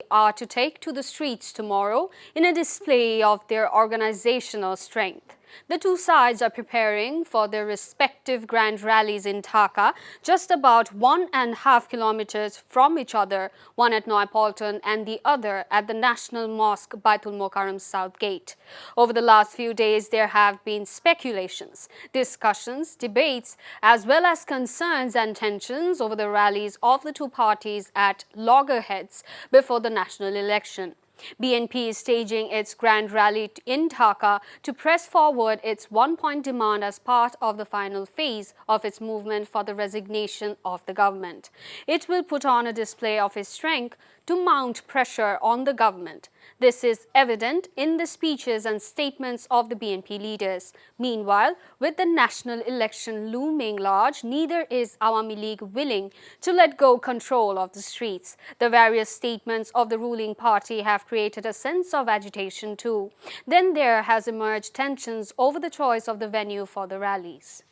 are to take to the streets tomorrow in a display of their organizational strength. The two sides are preparing for their respective grand rallies in Dhaka, just about 1.5 kilometers from each other, one at Neapolitan and the other at the National Mosque Baitul Mokarram's South Gate. Over the last few days, there have been speculations, discussions, debates, as well as concerns and tensions over the rallies of the two parties at loggerheads before the national election. BNP is staging its grand rally in Dhaka to press forward its one-point demand as part of the final phase of its movement for the resignation of the government. It will put on a display of its strength to mount pressure on the government. This is evident in the speeches and statements of the BNP leaders. Meanwhile, with the national election looming large, neither is Awami League willing to let go control of the streets. The various statements of the ruling party have created a sense of agitation too. Then there has emerged tensions over the choice of the venue for the rallies.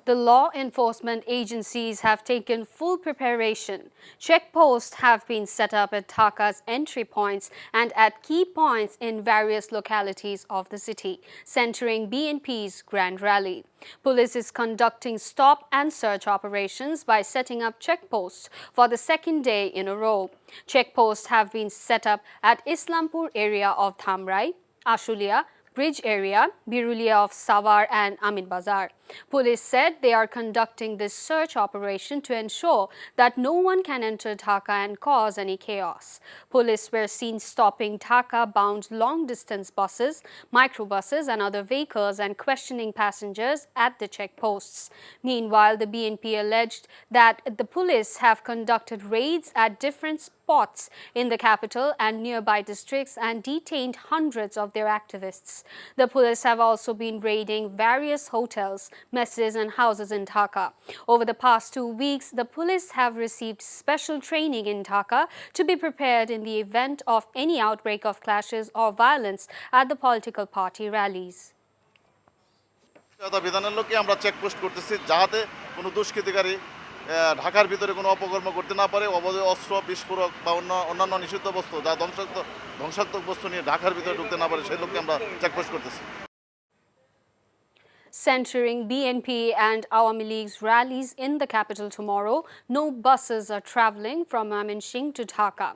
The law enforcement agencies have taken full preparation. Checkposts have been set up at Dhaka's entry points and at key points in various localities of the city, centering BNP's grand rally. Police is conducting stop and search operations by setting up checkposts for the second day in a row. Checkposts have been set up at Islampur area of Thamrai, Ashulia, Bridge area, Birulia of Savar and Amin Bazar. Police said they are conducting this search operation to ensure that no one can enter Dhaka and cause any chaos. Police were seen stopping Dhaka-bound long-distance buses, microbuses and other vehicles and questioning passengers at the checkposts. Meanwhile, the BNP alleged that the police have conducted raids at different spots in the capital and nearby districts and detained hundreds of their activists. The police have also been raiding various hotels, messes and houses in Dhaka. Over the past 2 weeks, the police have received special training in Dhaka to be prepared in the event of any outbreak of clashes or violence at the political party rallies. ঢাকার ভিতরে কোনো অপকর্ম করতে না পারে, অবৈধ অস্ত্র, বিস্ফোরক বা অন্যান্য নিষিদ্ধ বস্তু যা ধ্বংসাত্মক বস্তু নিয়ে ঢাকার ভিতরে ঢুকতে না পারে সেই লোককে আমরা চেকপোস্ট করতেছি। Centering BNP and Awami League's rallies in the capital tomorrow, no buses are travelling from Mymensingh to Dhaka.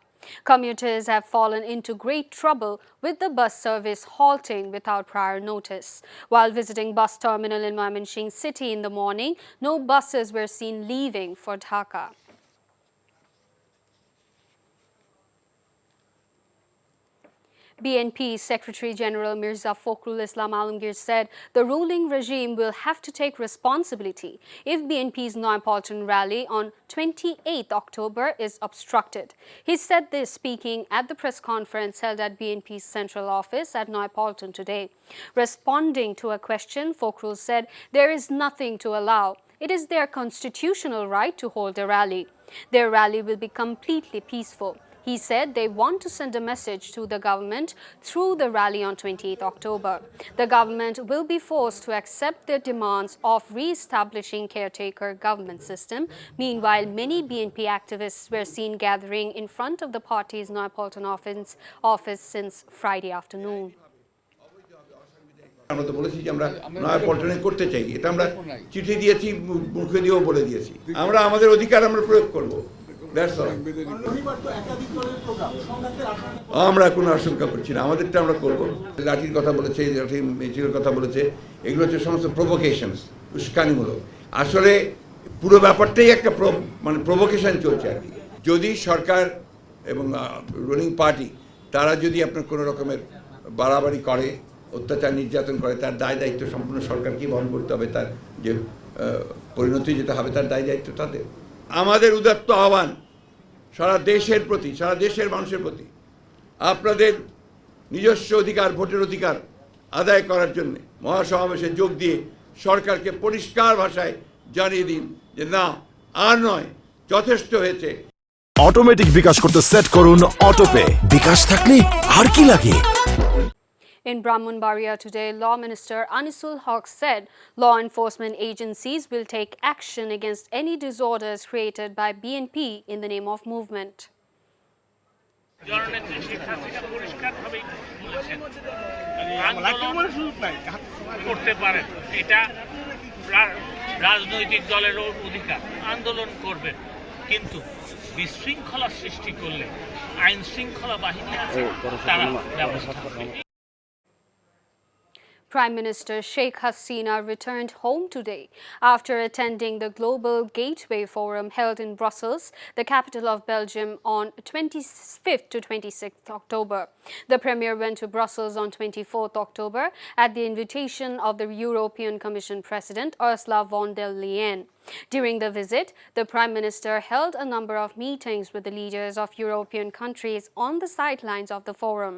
Commuters have fallen into great trouble with the bus service halting without prior notice. While visiting bus terminal in Mymensingh city in the morning, no buses were seen leaving for Dhaka. BNP Secretary General Mirza Fakhrul Islam Alamgir said the ruling regime will have to take responsibility if BNP's Neapolitan rally on 28th October is obstructed. He said this speaking at the press conference held at BNP's central office at Neapolitan today. Responding to a question, Fakhrul said there is nothing to allow. It is their constitutional right to hold a rally. Their rally will be completely peaceful. He said they want to send a message to the government through the rally on 28th October. The government will be forced to accept their demands of re-establishing caretaker government system. Meanwhile, many BNP activists were seen gathering in front of the party's Neapolitan office since Friday afternoon. আমরা তো বলেছি যে আমরা নয়াপল্টনে করতে চাই, এটা আমরা চিঠি দিয়েছি, মুখে দিয়েও বলে দিয়েছি। আমরা আমাদের অধিকার আমরা প্রয়োগ করব। আমরা কোনো আশঙ্কা করছি না, আমাদেরটা আমরা করব। লাঠির কথা বলেছে, লাঠি মিছিলের কথা বলেছে, এগুলো হচ্ছে সমস্ত প্রভোকেশনস, উস্কানিমূলক। আসলে পুরো ব্যাপারটাই একটা মানে প্রভোকেশন চলছে আর কি। যদি সরকার এবং রুলিং পার্টি তারা যদি আপনার কোনো রকমের বাড়াবাড়ি করে, অত্যাচার নির্যাতন করে, তার দায় দায়িত্ব সম্পূর্ণ সরকারকে বহন করতে হবে। তার যে পরিণতি যেটা হবে তার দায় দায়িত্ব তাদের। আমাদের উদাত্ত আহ্বান সারা দেশের প্রতি, সারা দেশের মানুষের প্রতি, আপনাদের নিজস্ব অধিকার, ভোটের অধিকার আদায় করার জন্য মহাসমাবেশে যোগ দিয়ে সরকারকে পরিষ্কার ভাষায় জানিয়ে দিন যে না, আর নয়, যথেষ্ট হয়েছে। অটোমেটিক বিকাশ করতে সেট করুন অটোপে। বিকাশ থাকলে আর কি লাগে। In Brahmanbaria today, Law Minister Anisul Haq said law enforcement agencies will take action against any disorders created by BNP in the name of movement. রাজনৈতিক দলেরও অধিকার আন্দোলন করবেন কিন্তু বিশৃঙ্খলা সৃষ্টি করলে আইন শৃঙ্খলা বাহিনী আছে তারা ব্যবস্থা নেবে Prime Minister Sheikh Hasina returned home today after attending the Global Gateway Forum held in Brussels, the capital of Belgium, on 25th to 26th October. The Premier went to Brussels on 24th October at the invitation of the European Commission President Ursula von der Leyen. During the visit, the Prime Minister held a number of meetings with the leaders of European countries on the sidelines of the forum.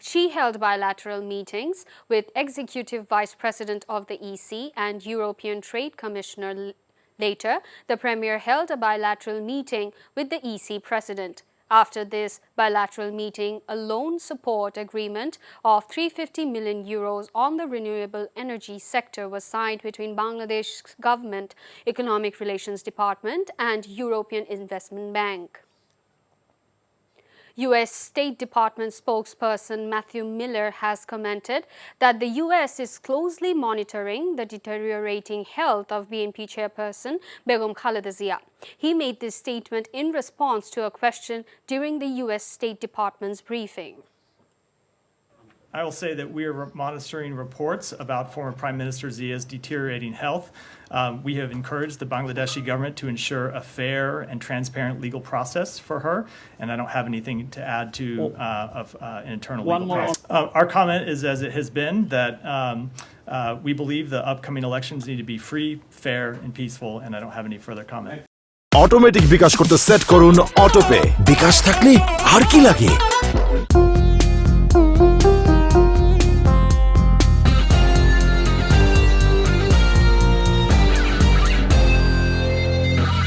She held bilateral meetings with Executive Vice President of the EC and European Trade Commissioner. Later, the Premier held a bilateral meeting with the EC President. After this bilateral meeting, a loan support agreement of €350 million on the renewable energy sector was signed between Bangladesh Government Economic Relations Department and European Investment Bank. U.S. State Department spokesperson Matthew Miller has commented that the U.S. is closely monitoring the deteriorating health of BNP chairperson Begum Khaleda Zia. He made this statement in response to a question during the U.S. State Department's briefing. I will say that we are monitoring reports about former Prime Minister Zia's deteriorating health. We have encouraged the Bangladeshi government to ensure a fair and transparent legal process for her, and I don't have anything to add to an internal legal process. Our comment is, as it has been, that we believe the upcoming elections need to be free, fair, and peaceful, and I don't have any further comment. Automatic bKash করতে set করুন autopay. বিকাশ থাকলে আর কি লাগে।